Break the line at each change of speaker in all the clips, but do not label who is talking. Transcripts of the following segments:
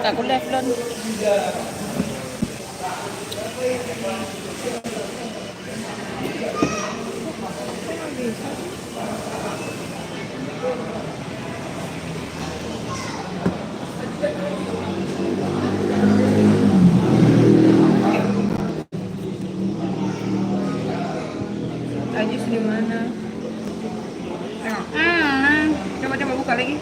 Aku Leflon. Ajis di mana? Coba buka lagi.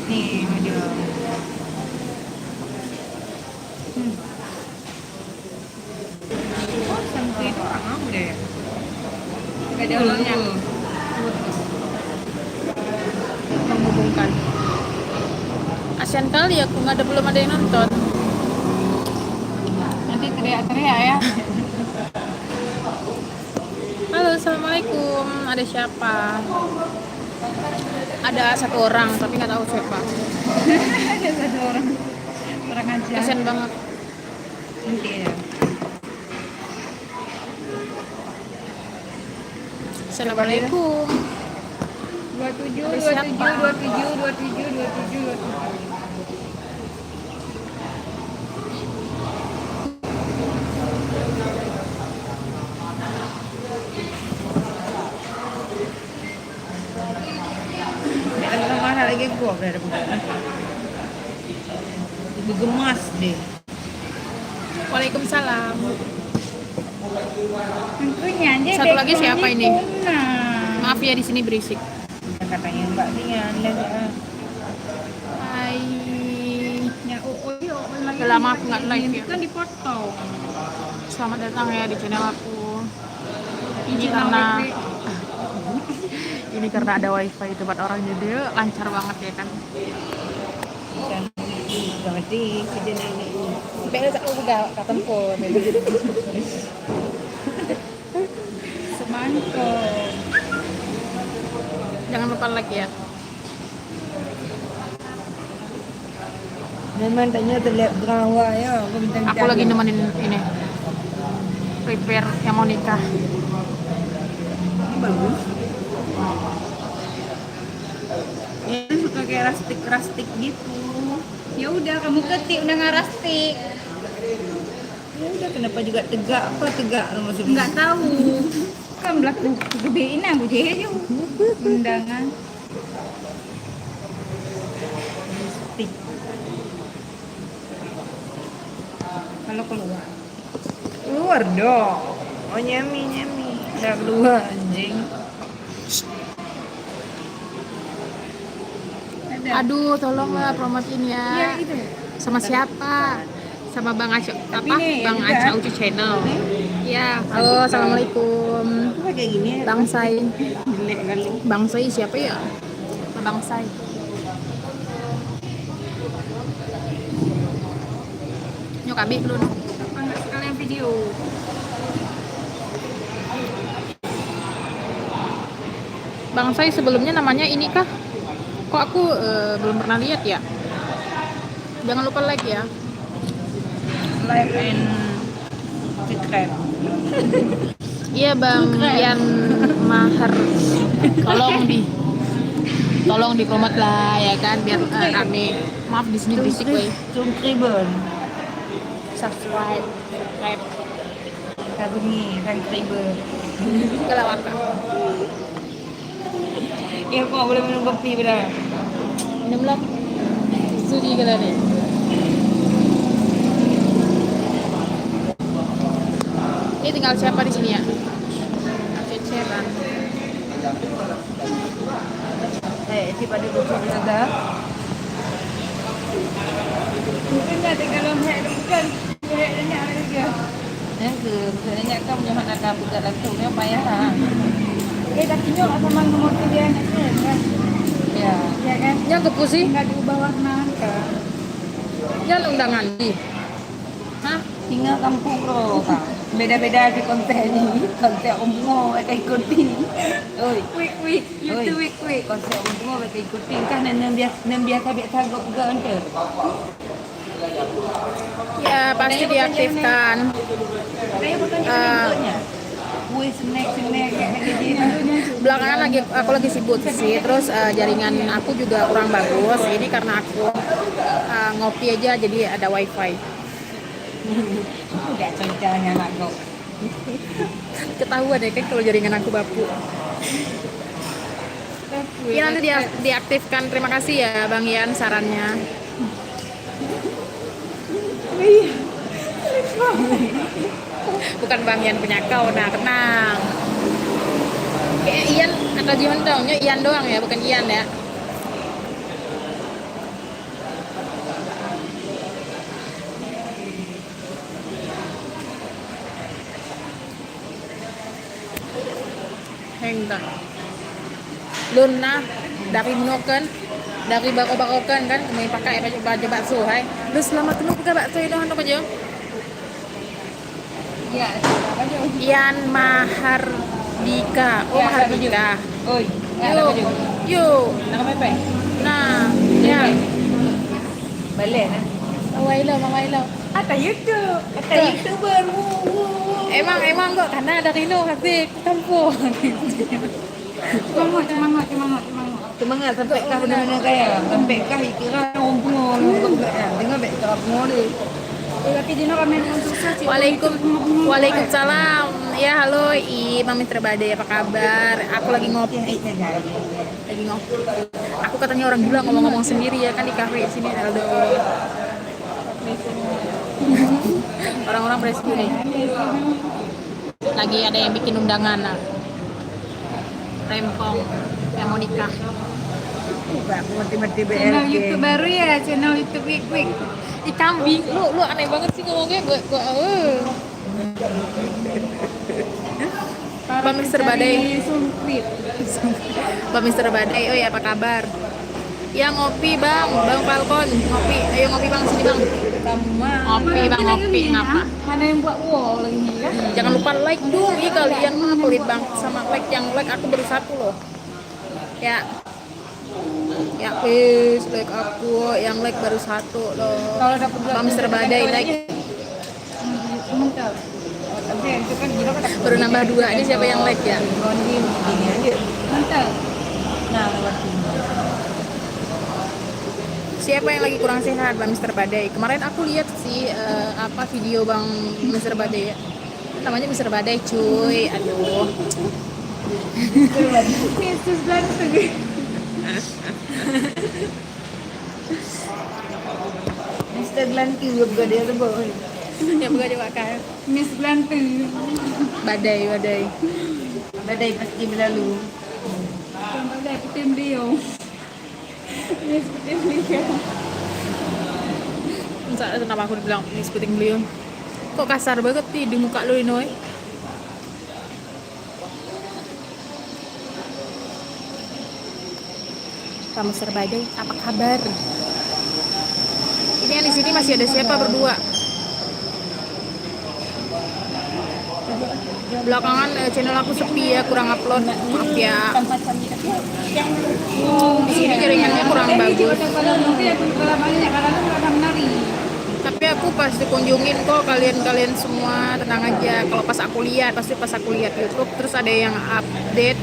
Nih ada. Oh, Santu itu orang apa deh? Gak ada orangnya. Menghubungkan. Kasian kali aku belum ada yang nonton. Nanti teriak-teriak ya. Halo, assalamualaikum. Ada siapa? Ada satu orang, tapi nggak tahu siapa.
Ada satu orang aja.
Kasian banget.
Nanti ya.
Assalamualaikum.
27.
Ada mana lagi gua berada itu gemas deh. Waalaikumsalam.
Tentunya aja.
Satu lagi siapa ini?
Nah.
Maaf ya di sini berisik.
Katanya Mbak Dian.
Hai.
Ya,
Udah lama aku nggak live ya.
Kan dipotong.
Selamat datang ya di channel aku. Ini karena ada wifi di tempat orang jadi lancar banget ya kan.
Berarti kejadian ini.
Beda aku juga katempo.
Semangkok.
Jangan lupa like ya.
Memang tanya terlihat berawa ya.
Aku lagi nemenin ini prepare yang mau nikah.
Ini bagus. Ini suka kayak rastik gitu. Ya udah kamu ketik udah nggak rastik.
Ya udah kenapa juga tegak maksudnya?
Nggak tahu. Kan belakang gedein aku dia undangan.
Stick.
Kalau
Keluar dong. Oh nyami. Udah keluar anjing.
ada.
Aduh, tolonglah promotin ya.
Ya itu.
Sama siapa? Sama Bang Aca
Tapi
apa?
nih,
Bang
udah.
Aca Ucu Channel. Ya, halo, assalamualaikum.
Kayak gini ya.
Bang Sai.
Jelek kali.
Bang Sai siapa ya? Bang Sai. Nyok abi dulu dong.
Apa nggak sekalian video?
Bang Sai sebelumnya namanya ini kah? Kok aku belum pernah lihat ya? Jangan lupa like ya.
Live and subscribe.
Iya Bang Yan Mahar. Tolong dipromote lah ya kan biar rame. Maaf di sini berisik weh. Subscribe.
Kabungi subscriber.
Kelawatan.
Ya kok boleh minum kopi pada.
Minum lah. Sudi kalian nih. Ini tinggal siapa di sini ya? Ceceran.
Si pada lucu juga. Mungkin nanti kalau hek bukan hek banyak juga.
Sebenarnya kamu jangan ada buka langsungnya payah lah.
Tapi nyok sama nomor dia kan.
Ya.
Ya kan?
Yang kepusi?
Enggak diubah warna kan.
Yang undangan di. Hah?
Tinggal kampung bro, Kak. Beda-beda di konten ini. Konten umum mereka ikutin. Oi, quick. YouTube quick. Konten umum mereka ikutin kan dan biasa gok juga ente.
Ya pasti diaktifkan.
Saya bukannya
Eh,
berikutnya. Wih, snack kayak gitu.
Belakangan aku lagi sibuk sih, terus jaringan aku juga kurang bagus. Ini karena aku ngopi aja, jadi ada wifi.
Udah caranya anak kau.
Ketahuan ya kan kalau jaringan aku bapuk. Ya nanti diaktifkan. Terima kasih ya Bang Ian sarannya. Bukan Bang Ian punya kau, nah tenang. Kayak Ian atau gimana taunya Ian doang ya, bukan Ian ya. Hengta. Luna dari Munoken, dari bako-bakokan kan, kami pakai baju bakso hai. Lu selamat temu ke bakso itu hantu aja.
Iya, apa aja?
Ian Mahardika. Oh,
Ya,
Mahardika.
Oi,
Yuk. Yuk.
Nak apa?
Nah, ya.
Balik nah.
Mama Ilo.
Kata YouTube, kata YouTuber.
Emang kok karena ada Rino kasih kampung.
Semangat sampai kah benar-benar kaya. Sampai kah ikiran umur ya. Tengok baik kerap ngoli.
Waalaikumsalam. Ya halo Mami Terbadai, apa kabar? Aku lagi ngopi. Aku katanya orang gila ngomong-ngomong sendiri ya kan di kafe sini Aldo. Orang-orang beresiko nih. Lagi ada yang bikin undangan nah. Rempong yang mau nikah.
Aku mati-mati
Channel
BLG.
YouTube baru ya, channel YouTube Quick.
Kambing, lu aneh banget sih ngomongnya gua Pak Mister Badai. Pak Mister Badai, oh ya apa kabar? Ya ngopi bang Falcon, ngopi, ayo ngopi bang sini bang. Ngopi bang, ngopi ngapa?
Ada yang buat wall lagi nih kan?
Jangan lupa like dong, ih kalian mah pelit bang sama like aku baru 1 loh. Ya please like aku, yang like baru 1 loh.
Kalau dapat
Pak Mister Badai like.
Mantap.
Tapi itu kan gila kan.
Baru nambah 2 ini siapa yang like ya?
Ini aja.
Mantap.
Nah, lewat sini.
Siapa yang lagi kurang sehat, Bang Mister Badai? Kemarin aku lihat sih video Bang Mister Badai ya. Namanya Mister Badai, cuy. Aduh.
Yesus ganteng.
Mr. Glanti juga dia tuh boy.
Ya bukan dipakai.
Miss ganteng.
Badai.
Badai pasti berlalu.
Contoh dari tim Leo. Miss tim Leo.
Entah kenapa aku dibilang ini seperti beliau. Kok kasar banget sih di muka lu ini, Pak Mister Badai, apa kabar? Ini yang di sini masih ada siapa berdua? Belakangan channel aku sepi ya, kurang upload. Maaf ya. Di sini jaringannya kurang bagus. Tapi aku pasti kunjungin kok kalian semua, tenang aja. Kalau pas aku lihat YouTube, terus ada yang update,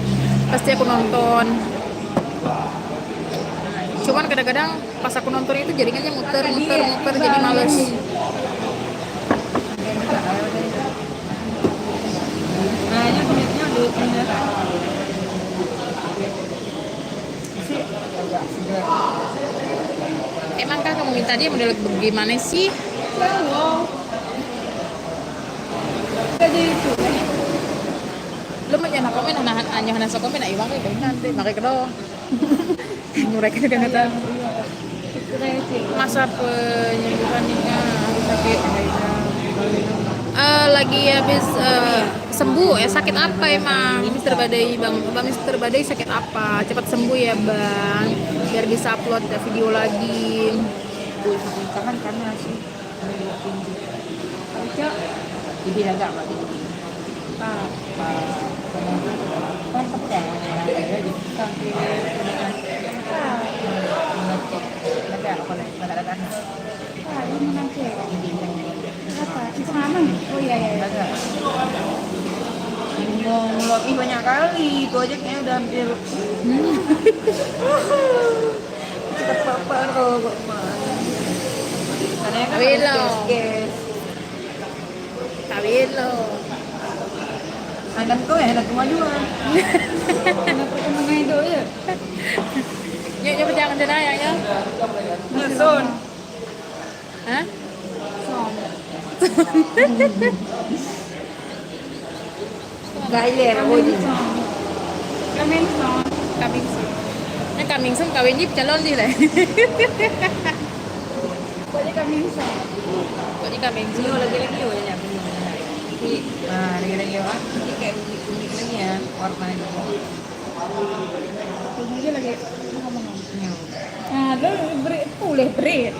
pasti aku nonton. Cuman kadang-kadang pas aku nonton itu jaringannya muter jadi males.
Nah, ini kulitnya duitnya.
Emangkah kamu minta dia model bagaimana sih? Lu mau nyana komen hana sa komen ay bakit nanti makai kedo. Mereka juga nggak tahu. Masa penyembuhan nikah sakit lagi habis sembuh ya, sakit apa emang Mister Badai bang Mister Badai sakit apa, cepat sembuh ya bang biar bisa upload video lagi.
Tangan karena sih. Cok, jadi agak apa gitu. Kan pecah. Ada apa lagi? Ada kan?
Ini menang cewek. pengalaman. Oh iya iya. Iya.
Agak. Ngomong ih banyak kali, itu aja kayaknya udah hampir. Cepat papa kok karena kan
Wilo.
guys.
Kawin lo.
Anak kau ya, anak kemajuan.
Kenapa temen itu ya?
Yuk jangan dena ya.
Ngeson.
Hah?
Son.
Gailer, body.
Kamen son.
Kambing sih. Ini kambing sum kawin jip calon di lah.
Pokoknya kamen son.
Kok di kambing sum?
Ini lagi-lagi ya banyak ini. Nah, lagi-lagi ya. Ini kayak unik-unik lagi ya warnanya.
Ini aja lagi ngomong.
Ini.
Nah, lo boleh berit.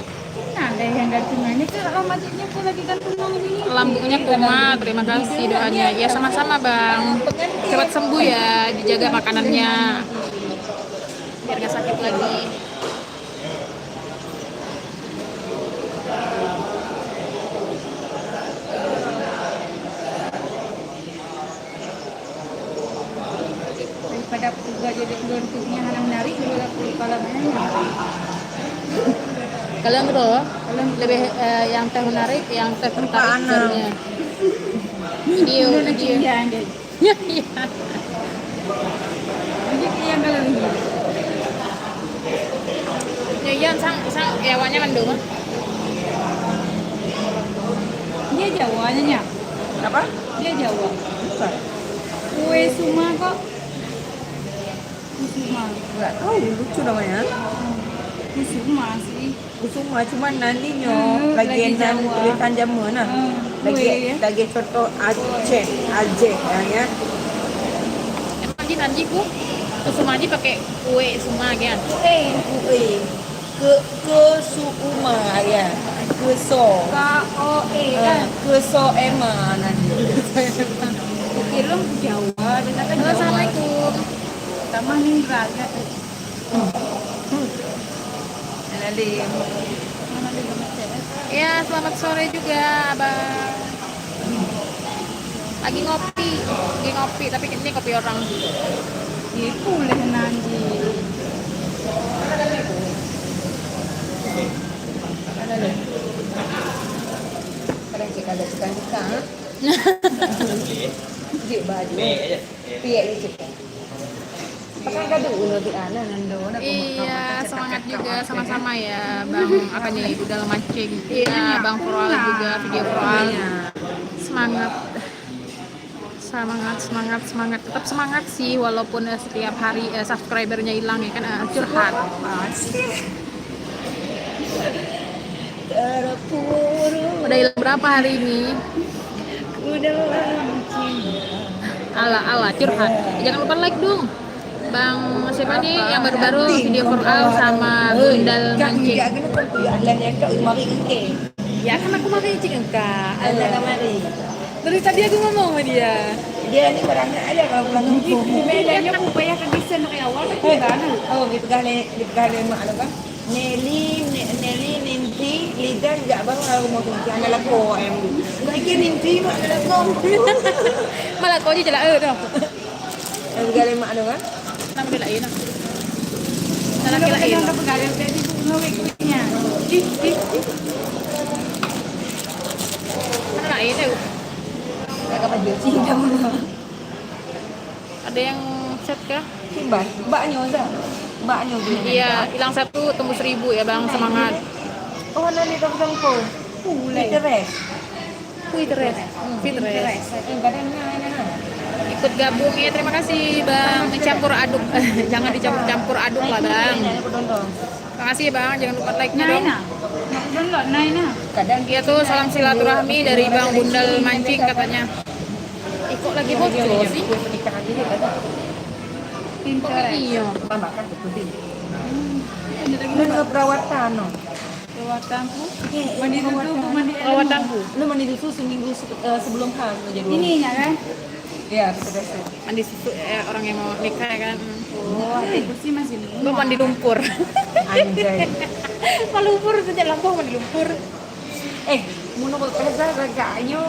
Nah, ada yang gantungan ini kan alamatnya aku lagi gantungan ini.
Lambungnya kumat, terima kasih doanya. Ya sama-sama bang. Cepat sembuh ya, dijaga makanannya. Biar nggak sakit lagi.
Daripada aku juga jadi gantungnya hanya menarik juga aku kepala menarik.
Kalian bro, lebih yang teh menarik, yang teh tertarik barunya. Video.
Iya, deh.
Ya, iya.
Jadi yang kalau ini.
Ya, iya, sang hewannya mendung.
Dia Jawanya nya.
Apa?
Dia Jawa.
Bukan.
Kue Suma kok. Kusuma.
Enggak tahu, lucu namanya.
Kusuma sih.
Kusuma cuman nantinya lagi
lagi
nan
Jawa.
tulisan Jawa nah.
Kue ya.
Lagi contoh Aceh ya.
Nanti ku Sumaji pakai kue suma kan.
Kue ke Sukuma ya. Ke so.
KOE kan.
Ke so Emma nanti.
Kira Jawa, kita kan
Halo,
Jawa.
assalamualaikum.
Tambah Ningrat kan.
Nanti
Mana dia macet.
Ya, selamat sore juga, abang. Lagi ngopi, tapi ini kopi orang.
Dia boleh nanti.
kadang cik ada suka. Cik baju. Piak ni cik. Pakai kado lebih ana nando.
Iya, semangat juga sama-sama ya, Bang. Apa nih, udah mancing. Iya, Bang Proal juga, video Proal. Semangat. Tetap semangat sih, walaupun setiap hari subscribernya hilang ya kan, curhat. Udah hilang berapa hari ini?
Udah mancing.
Ala curhat. Jangan lupa like dong. Bang siapa nih yang baru-baru video Proal sama Gundal mancing.
Kan kena tentu ya Allah yang kau mari engke.
Ya kan aku makan cing enggak.
Allah kamari.
Dari tadi aku ngomong sama dia.
Dia ni barangnya ada kalau pulang kampung.
Bedanya aku bayar ke desain dari awal ke gimana?
Oh, dipegale mak ada kan. Nelly Ninti lidah enggak baru aku mau tunjuk anak lako em. Enggak kira Ninti mak ada lako.
Malah kau je lah dah.
Pegale mak ada kan.
Nama dia lain.
Kalau
Laki lain.
kita pegangan tadi bunga wik-wiknya.
Mana lain tu?
Enggak apa dia sih dah mana.
Ada yang chat kah?
Simbah, mbaknya Oza. Mbaknya dia.
Iya, hilang 1 tembus 1000 ya Bang, semangat.
Oh, nanti tak sangko. Pinterest.
Pinterest. Pinterest.
Kadangnya ana.
Ikut gabung ya, terima kasih Bang. Mencampur aduk. Jangan dicampur-campur aduk lah Bang. Terima kasih ya Bang, jangan lupa like-nya dong.
Naina. Nak download Naina.
Kadang
Iya tuh salam silaturahmi dari Bang Bundal mancing katanya. Kok lagi bocor sih?
Nikah aja dia kata.
Kok
Pinterest.
iya?
Makan betul.
Ada lagi
Lu nggak perawatan no?
perawatan mandi dulu mandi
Perawatanku.
Lu mandi susu seminggu sebelum hal aja dulu.
ininya kan.
Ya, betul.
Mandi susu orang yang mau nikah ya kan.
Oh, aku sih masih
Gue mandi lumpur.
Anjay.
Mandi lumpur sejak Lampung mandi lumpur.
menurut saya agaknya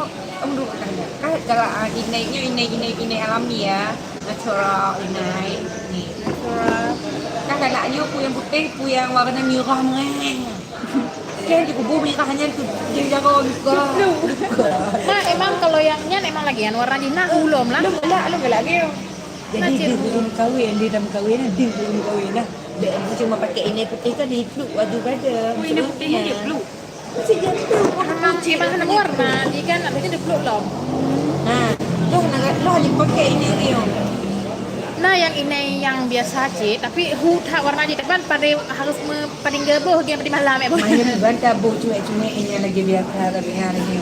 menurut saya kan kalau inai alami ya, natural inai nih. Kan agaknya yang putih, yang warna merah mereng. Kan di kubu merahnya itu dia jago juga.
Nah, emang kalau yangnya emang lagi warna dina belum lah.
Lu enggak lagi. Jadi dia belum kawin, dia dalam kawin, dia belum kawin lah. Dia cuma pakai ini putih kan di peluk wadu pada.
Ini putihnya dia peluk.
Masih dia peluk.
Emang kena warna, dia kan abis itu dipeluk loh.
Nah, lo hanya pakai ini Rio.
Nah, yang ini yang biasa sih, tapi tak warna di depan pada harus paling geboh dia pada malam ya.
Mainnya bantah bu cuma ini lagi biasa tapi hari ini.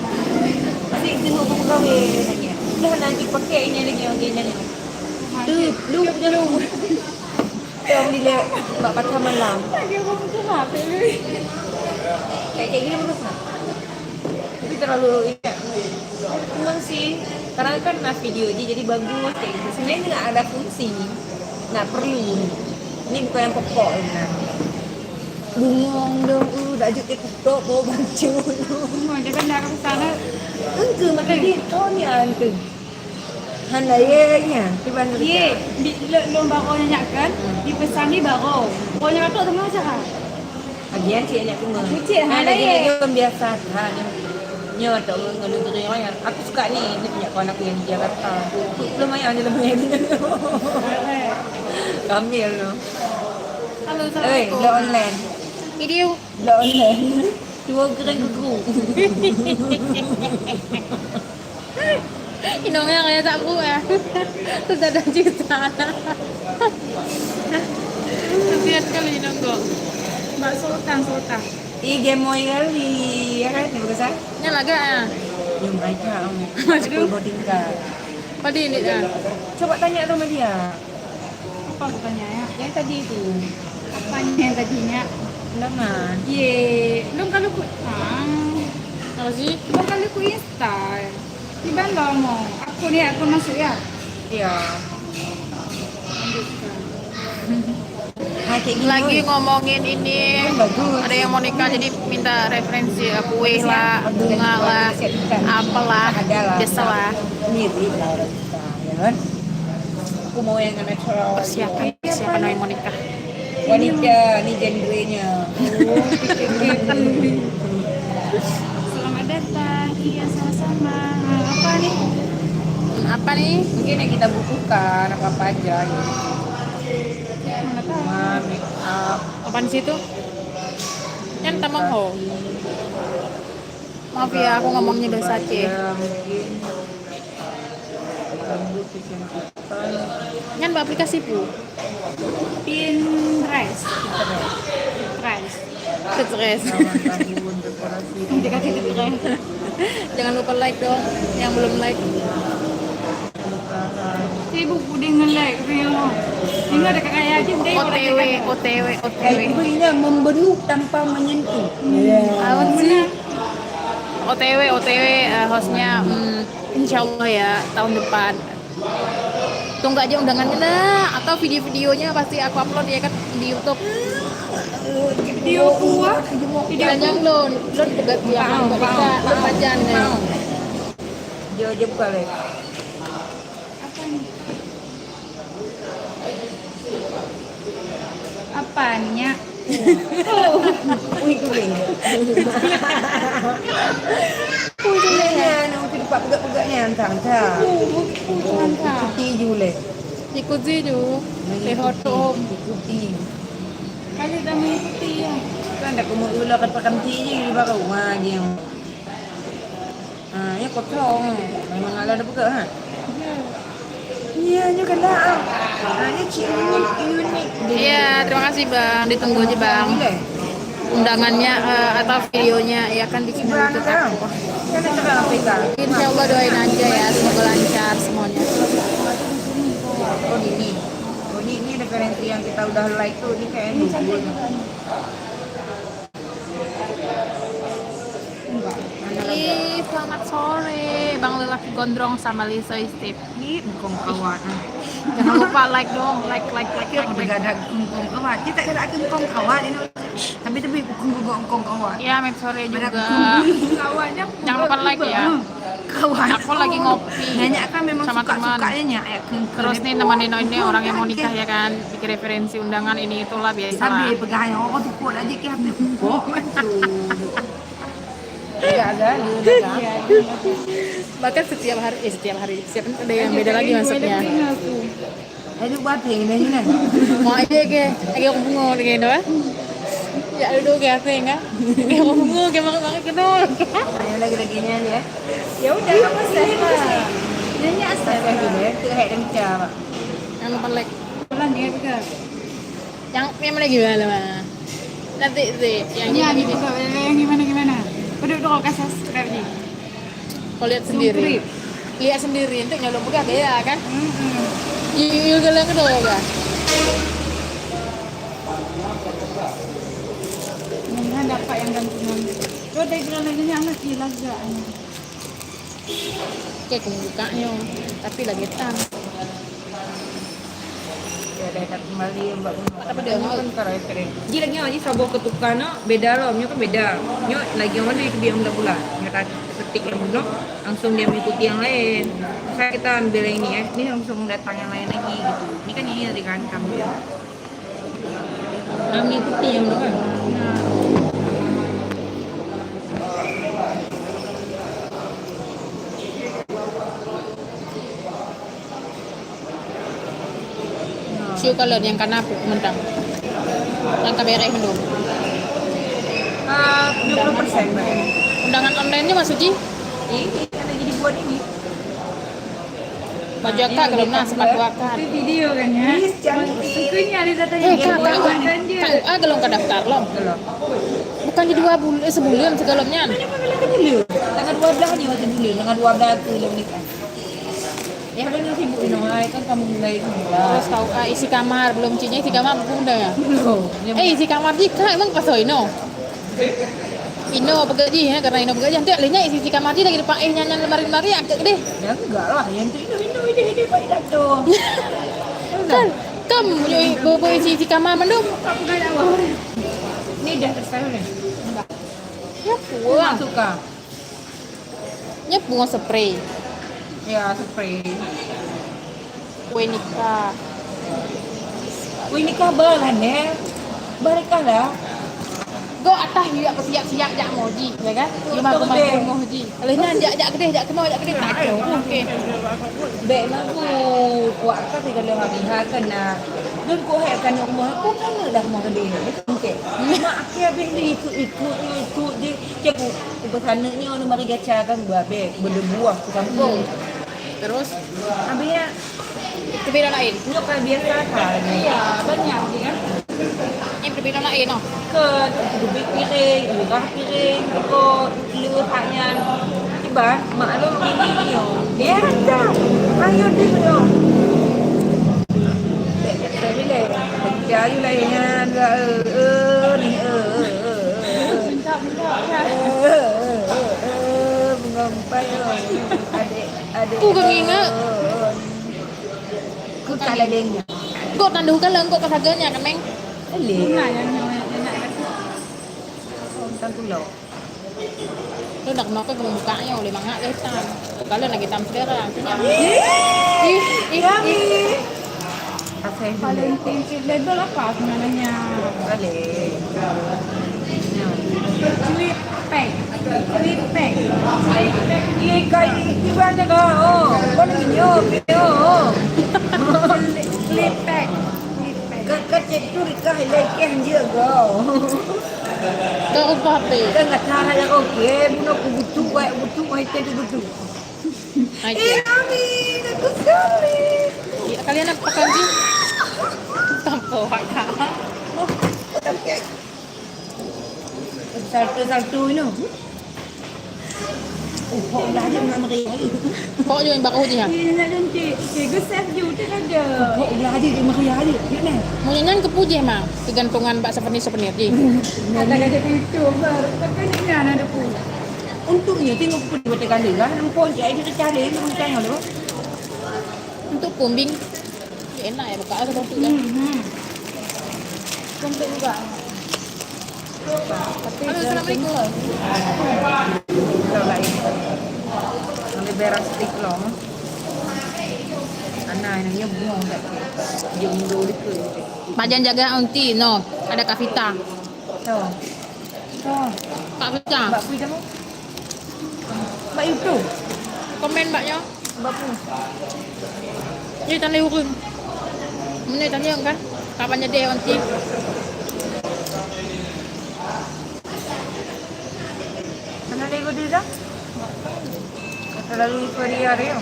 Masih itu mau kawin lagi. Lo nanti pakai ini lagi yang ini. Lu jangan. Yang dilihat mbak patah malam.
Lagi aku butuh HP lu.
Kayak gini menurut nggak? Tapi terlalu ini. Emang sih, karena kan video aja jadi bagus kayak gitu. Sebenarnya nggak ada fungsi, nggak perlu. Ini bukan yang pokok nah. Bungong dong, udah aja ke kutok bawa baju.
Mau jangan dah ke sana.
Engke makan gitu ni antu. Handayanya, di mana?
Ye, di lo baro nyanyakan, dipesan di baro. Pokoknya kata tengah aja kan.
Agian sih banyak kumur.
Kecil,
Lagi
handai.
biasa kan. Nyo tak negeri orang. Aku suka ni, ni punya kawan aku yang di Jakarta. Lumayan dia lumayan. Kamil no.
Halo,
Eh,
assalamualaikum.
lo online.
Video.
Lo online. Dua gereng guru.
Inongnya kayak tak bu ya. Terus ada cerita. Kasihan kali Inonggo.
Mbak Sultan.
Game moy kali. Ya kan, ni bukan
Nya laga ya.
Yang mereka
Aduh.
mau tinggal.
Pada ini ya.
Coba tanya sama dia.
Apa pertanyaannya?
Yang tadi itu.
Apanya yang tadinya?
Undangan.
Ye, belum kalau ku
Apa sih?
belum kalau ku install. Di mana mau? Aku ni aku masuk ya.
Iya. Nah, kayak gini.
Lagi
woy.
ngomongin ini.
Bagus.
Ada yang mau nikah jadi minta referensi kue lah, bunga lah, apalah, biasa lah.
Mirip lah orang kita, ya kan? Aku mau yang natural.
Persiapan yang mau nikah.
Wanita, ni genrenya.
Selamat datang. Iya sama-sama. Apa nih?
Apa nih?
Mungkin yang kita butuhkan apa aja gitu.
Mana tahu.
Make up.
Apaan sih itu? Yang tamang ho. Maaf ya, aku ngomongnya bahasa Aceh.
Ya, mungkin rambut kecantikan.
Nyan mbak aplikasi pu.
Pinterest. Pinterest.
Stres.
Lawan tahun dekorasi.
Dikasih Pinterest.
Jangan lupa like dong. Yang belum like.
Sibuk dengan like reel. Ini ada kayak aja deh.
OTW.
Berinya membeluk tanpa menyentuh.
Apa sih? OTW hostnya insya Allah ya tahun depan. Tunggu aja undangannya nah atau video-videonya pasti aku upload ya kan di YouTube.
Video kuah.
Video yang lo juga yang bisa lo pajan ya.
Dia buka lagi.
Apa nih? Apanya?
Wih, kuing. Kuingnya, nak untuk dapat pegak-pegaknya antang tak. Ikuti jule.
Ikuti ju. Tehotom.
Ikuti.
Kali dah mengikuti ya.
Kan dah kamu ulah kat pakam ti je di baru rumah dia. Ya kosong. Memang ala ada pegak ha. Iya juga lah. Ini unik.
Iya, terima kasih Bang. Ditunggu aja Bang. Undangannya atau videonya ya kan di channel YouTube aku.
Kan ada orang pegang.
Insya Allah doain aja ya, semoga lancar semuanya.
Oh ini. Oh ini referensi yang kita udah like tuh. Ini kayaknya bagus.
Ih, selamat sore Bang Lelaki Gondrong sama Lisa Steve.
Ini bukan kawan.
Jangan lupa like dong, like.
Kita ada bukan kawan. Kita ada bukan kawan. Ini Tapi kong kawan.
Ya, make sore juga.
Kawannya
Jangan lupa like ya.
Kawan.
Aku lagi ngopi.
Nanya kan memang
sama teman.
suka-sukanya ya.
Terus nih nemenin ini orang yang mau nikah ya kan, bikin referensi undangan ini itulah biasa.
Sabi pegang orang tu pun aja ke hati pok. Enggak ada, dia
Bahkan setiap hari, setiap ada yang beda lagi masuknya.
Ayo buat ini nih.
Mau aja ke, aku bungo dengan doa. Ya udah ke apa enggak? Aku bungo ke banget kenal.
Ayo lagi-laginya ya.
Ya udah apa sih lah. Nyanyi asal.
Saya gini, tu hai dan cara.
Yang lupa like.
Pelan dia juga.
Yang mana gimana mah? Nanti sih yang
Nyanyi
ini.
juga yang gimana? Udah kalau kasih subscribe nih.
Kau lihat sendiri. Lihat sendiri untuk nyolong buka beda kan? Iya galang kedua kan?
Mudah dapat yang gantungan. Kau dari gelangannya anak gila juga.
Kayak bukanya, tapi lagi tang.
Ya dah kembali mbak Buno.
Apa dia mau?
Kan karai keren. Jadi lagi aja sabuk ketukana beda loh, nyo kan beda. Nyo lagi orang dari kebiang dah pula. Nyo tak ketik yang Buno, langsung dia mengikuti yang lain. Saya kita ambil yang ini ya, ini langsung datang yang lain lagi gitu. Ini kan ini tadi kan kamu ya. Nah, mengikuti yang Buno kan.
Siu kalau yang karena mentang. Yang KBRI mendung.
20% mbak.
Undangan online-nya Mas Suci?
Ini kan lagi dibuat ini.
Baju akak kalau nah sepatu akak.
Itu video kan ya. Sukunya ada datanya.
KUA kalau nggak daftar loh.
Belum.
Bukan di 2 bulan, sebulan segalanya.
Tanggal 12 ni waktu dulu, tanggal 12 tu lah menikah. Ya kan yang sibuk ini, kan kamu mulai semula.
Terus KUA isi kamar belum cinya isi kamar belum dah ya.
Belum.
Isi kamar jika emang pas Ino. Ino begaji ya karena Ino begaji nanti alihnya isi kamar dia lagi depan nyanyian lemari-lemari agak gede.
Ya enggak lah, yang tu ini baik dah tu.
Kan kamu bobo isi kamar mendung.
Kamu kan ada bawah.
Ni dah terserah ni.
Ya
Puang
puang.
suka.
Ya bunga spray.
Ya spray.
Kue nikah.
Wih nikah balan ya. Balikah lah.
Go atas juga aku siap-siap jak moji, ya kan? Cuma aku mampu moji. Alihnya jak gede, jak kena. Okey.
Baik lah aku kuat kan kalau hari kan nak. Dan ku kan rumah aku kan dah mau gede. Okey. Mak akhir habis ni ikut dia. Cikgu ke sana ni orang mari gacha kan buat berdebu aku kampung.
Terus
Habisnya
berbeda lain.
nyok kan biasa kan.
Iya, banyak kan.
Yang berbeda lain noh.
Ke dubik piring, murah piring, ikut liur haknya. Tiba maklum ini yo. Dia ada. Ayo dia dong. Tapi le, percaya lah yang ni
Minta ya.
mengompai adik.
Ku kenginga.
Ku tak ada dengar.
Go tandu kan leng go kasaganya kan meng.
Boleh.
Nah, yang nak kasih.
Tentang pulau.
Lu nak nok ke bukanya oleh mangga ke hitam. Kalau lagi hitam sekarang.
Kami. Asal
Valentine label apa sebenarnya?
boleh.
Sweet pack. Sweet pack.
Gimana kau? Kau nak minum?
Sweet pack.
Kecik tu rikah lekeh je kau.
Kau upah apa?
Kan nggak cara yang okey. Bunuh aku butuh itu butuh.
Aja.
Kami, aku sorry.
Kalian apa kanji? Tampo haka.
Satu ini. Oh, dah ada nak meri.
Kok jo yang bakau dia.
Ini nak nanti. Cikgu save you tak ada.
Oh, dah ada di meri hari. Ni.
Mau nyanyian ke puji mah. Kegantungan bak souvenir ji.
Ada itu baru. Tapi ini ada pun.
Untungnya tengok pun buat kali lah. Nampak je dia cari macam mana tu.
Untuk pumbing. Enak ya buka seperti tu kan.
Cantik juga. Tapi
Halo, assalamualaikum.
Kalau lain. Sampai beras stick loh. Anak yang buang tak. Dia mundur itu.
Pajan jaga auntie, no. Ada Kak Vita.
Tahu. Tahu.
Kak Vita.
Mbak Pui kamu? Mbak itu.
Komen mbaknya.
Mbak Pui.
Ini tanda hukum. Ini tanya kan? Kapan jadi auntie?
Mana lego dia dah? Terlalu periar ya.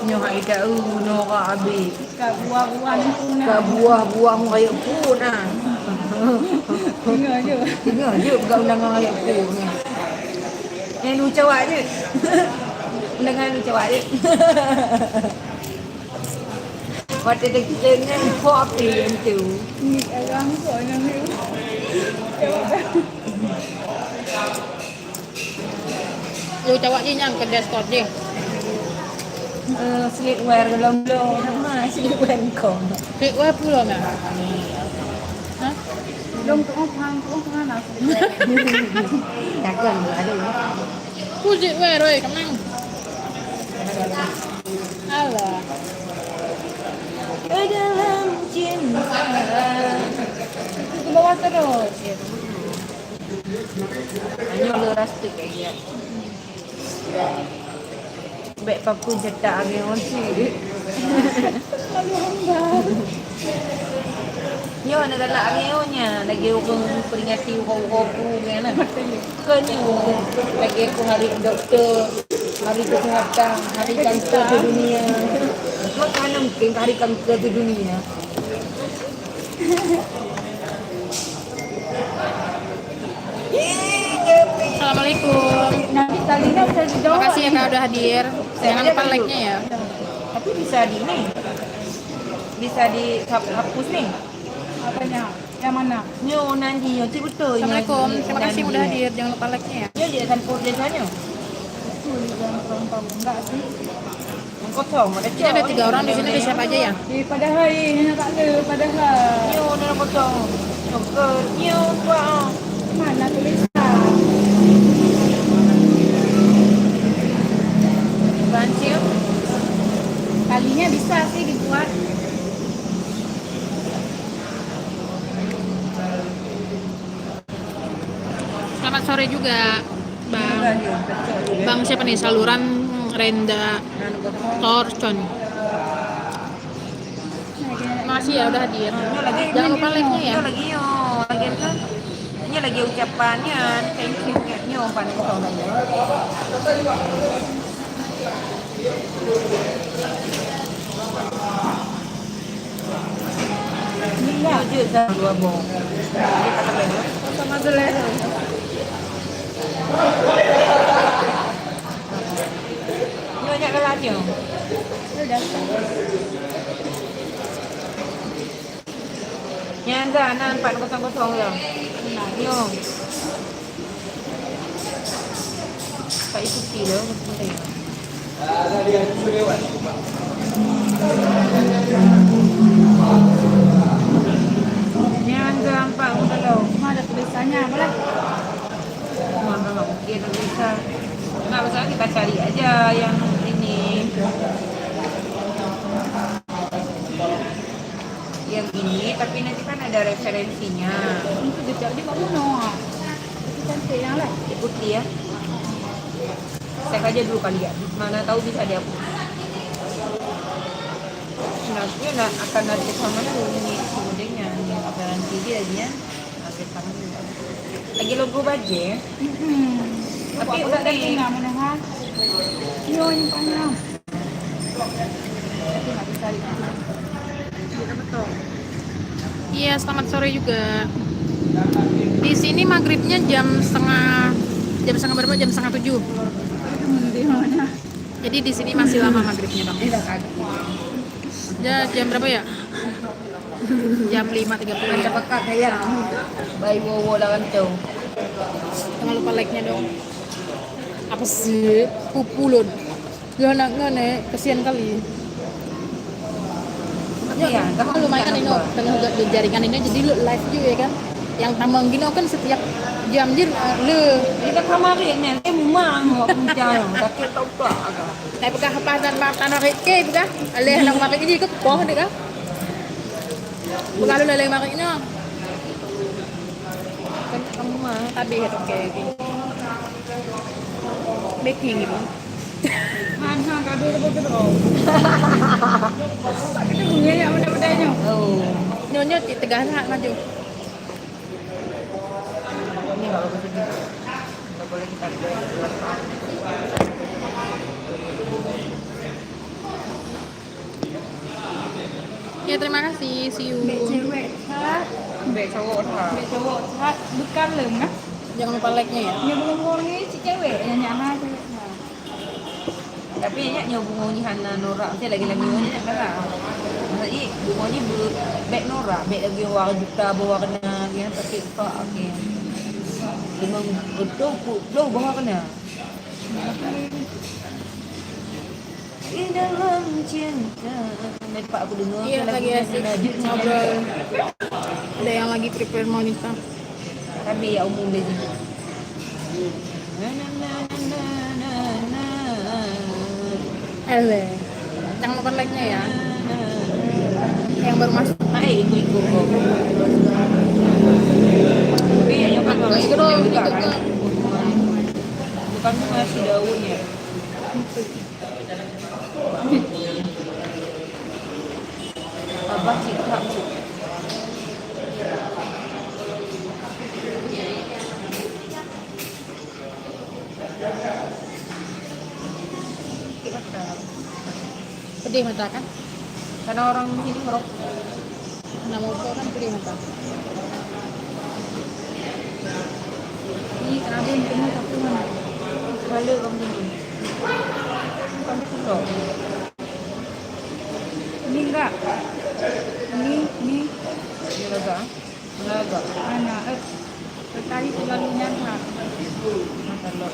Nyo haida no ka abi.
Kak buah-buahan pun
Ka buah-buah mo kayo po na.
Tengok je.
Tengok je bukan undangan kayo po ni. Yang lu cawak je. Undangan lu cawak je. Waktu dia kita dengan kopi yang tu.
Ni orang kau yang ni.
Lu cawak je yang ke Discord je.
Sleepwear dalam lo. Nama sleepwear kau.
Klik web pula nak. Hah?
Long tu orang nak.
Takkan ada.
Puji web oi, kemang. Alah.
Dalam cinta.
Ke bawah terus.
Hanya lu rastik aja. Baik papu jetak lagi masih.
Lalu hamba.
Nyo na dala ngayon lagi ako peringati ko ngana. Kanyo lagi ako hari doktor, hari kesehatan, hari kanker dunia. Makanya mungkin hari kanker dunia.
Assalamualaikum.
Nanti talinya bisa dijawab.
Makasih ya Kak udah hadir. Jangan lupa like-nya ya.
Tapi bisa di ini. Bisa dihapus nih.
Apanya? Yang mana?
Nyo nanti nyo betul.
Assalamualaikum. Terima kasih udah hadir. Jangan lupa like-nya ya.
Nyo dia akan put desanya.
Jangan kurang tahu. Enggak sih.
Kosong ada
Ini ada 3 orang di sini, ada siapa aja ya?
Padahal ini tak ada. Padahal.
Nyo na kosong. Nyo pa.
Mana tulisan?
Bancil.
Kalinya bisa sih dibuat.
Selamat sore juga, Bang. Bang siapa nih? Saluran Renda Torcon. Makasih ya udah hadir. Jangan lupa like-nya ya.
Lagi yo, lagi kan. Ini lagi ucapannya, thank you nyo pan kosong aja. Ini aja dah dua bong.
Sama selera.
Nyo banyak kelasnya.
Sudah.
Nyanda anak 400 ya. Nyo. Pak ikuti loh, penting. Nyanda 400 loh.
Mana ada tulisannya? Boleh?
Mana nggak mungkin bisa. Nggak usah kita cari aja yang ini. Yang ini tapi nanti kan ada referensinya.
Itu jejak dia kat mana? Itu cantik yang lah.
Ikuti ya. Cek aja dulu kali ya. Mana tahu bisa dihapus. Nanti akan ada sama dulu ini modelnya. Referensi dia aja. Ada sama dulu. Lagi logo baje. Tapi
Tapi udah
udah
dah tengah mana ha? Yo ini panjang. Tapi nggak bisa lihat.
betul.
Iya, selamat sore juga. Di sini maghribnya jam setengah berapa? Jam setengah 7.
Itu di mana?
Jadi di sini masih lama maghribnya bang.
Tidak kaki.
Ya, jam berapa ya? Jam 5.30
Ada
ya.
pekat saya. Bayi wowo lawan tuh.
Jangan lupa like-nya dong. Apa sih? Pupulun. Ya anaknya nek, kesian kali. Ya
Iya,
kan lumayan ini tengah jaringan ini jadi lu live juga ya kan. Yang tamang gini kan setiap jam jir lu
Ini kan sama rin nanti mumang mau kencang, sakit tau tak agak.
naik pekah pasan tanah reke pekah. Aleh nak makan ini ke poh dek kan. Pekah lu leleng makan ini.
Kan kamu mah.
Tapi itu oke. Baking gitu.
Han kado lepas tu. Kita punya yang benda-bendanya.
Oh,
Nyonya di tegah nak maju.
ini kalau begini nggak boleh kita lihat.
Ya terima kasih. See you.
Bek cewek cat,
Bek cowok lah.
bek cowok cat bukan lem kan?
Jangan lupa like-nya ya.
Yang belum orangnya si cewek yang nyana cewek.
Tapi nya nyobong ni Hana Nora, saya lagi-lagi ni tak lah. Maksudnya bungonya bek Nora, bek lagi warna juta berwarna yang tapi tak okey. Memang betul berwarna. Di dalam cinta. Nanti Pak aku dengar.
Iya lagi asik ngobrol. Ada yang lagi prepare mau nikah.
Tapi ya umum dia juga. Na na na na na na.
Ele. Jangan lupa like-nya ya. Yang baru masuk.
Ikut kok. Tapi ya nyokan kalau
Masuk
ikut
dong,
juga
ikut
kan.
ke.
Bukan ngasih daunnya. Apa sih kamu?
Pedih mata kan?
Karena orang sini merokok.
Nama upo kan pedih mata.
Ini kenapa yang kena satu mana?
Kepala kamu sini. Kamu suka.
Ini enggak. Ini
Ini lega. Lega.
mana? Tadi terlalu nyata.
Masalah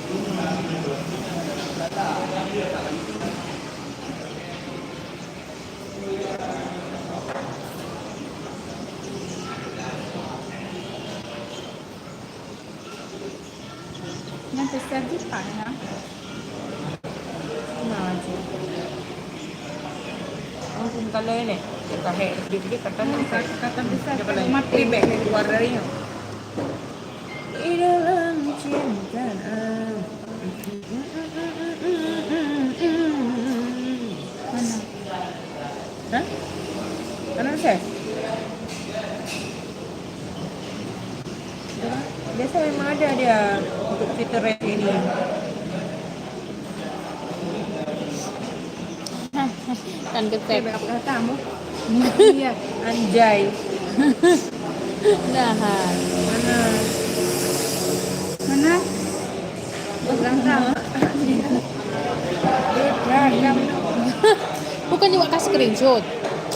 Yang besar di mana?
aja. Mungkin kalau ini kita dia kata
Kata besar
Siapa
kalau
lagi?
mati.
Ribet keluar darinya. Di dalam cinta.
Mana?
Hah? Kanan saya? Biasa memang ada dia untuk fitur ini.
Kan ketek.
Apa katamu? Iya.
Anjay.
Nah.
Mana?
Mana? Belakang.
Ya,
Bukan juga kasih screenshot.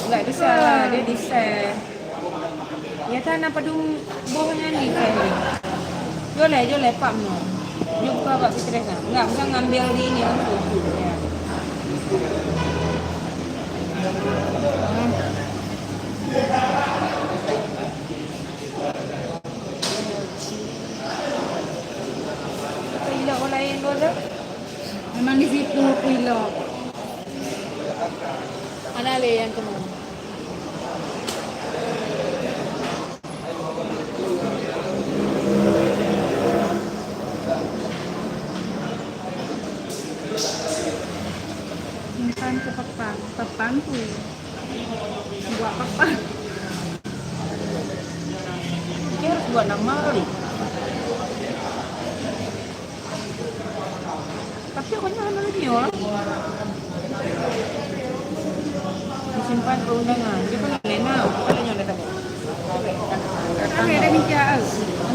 enggak bisa lah, dia di share. Ya kan apa dong bohongnya nih kayak. Jole Pak no. Dia buka Pak Fitri kan. Enggak, bisa ngambil di ini langsung. Ya. Ilah orang lain dulu.
Memang di situ pilok.
Mana le yang kamu?
Simpan ke papan tuh. Buat papan.
Dia harus buat nama kali. Tapi aku nyala lagi orang. Disimpan perundangan. Dia kan Lena. Kalau nyala tak.
Kan ada bicara.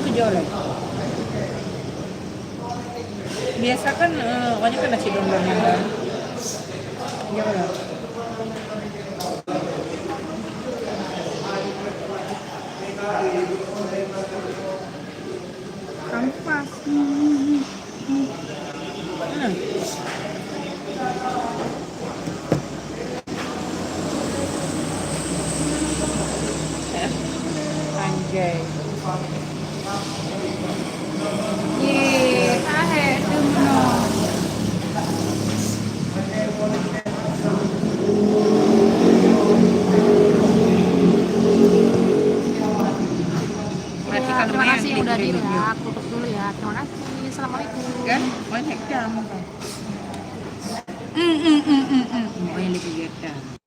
Itu jualan. Biasa kan pokoknya kan nasi domblongnya kan. Ya kan.
Kampas.
Gay.
Ye, tahe dumno.
Ya, terima kasih udah hadir ya. Aku tutup dulu ya. Terima kasih. Assalamualaikum.
Kan banyak jam. Banyak dikegiatan.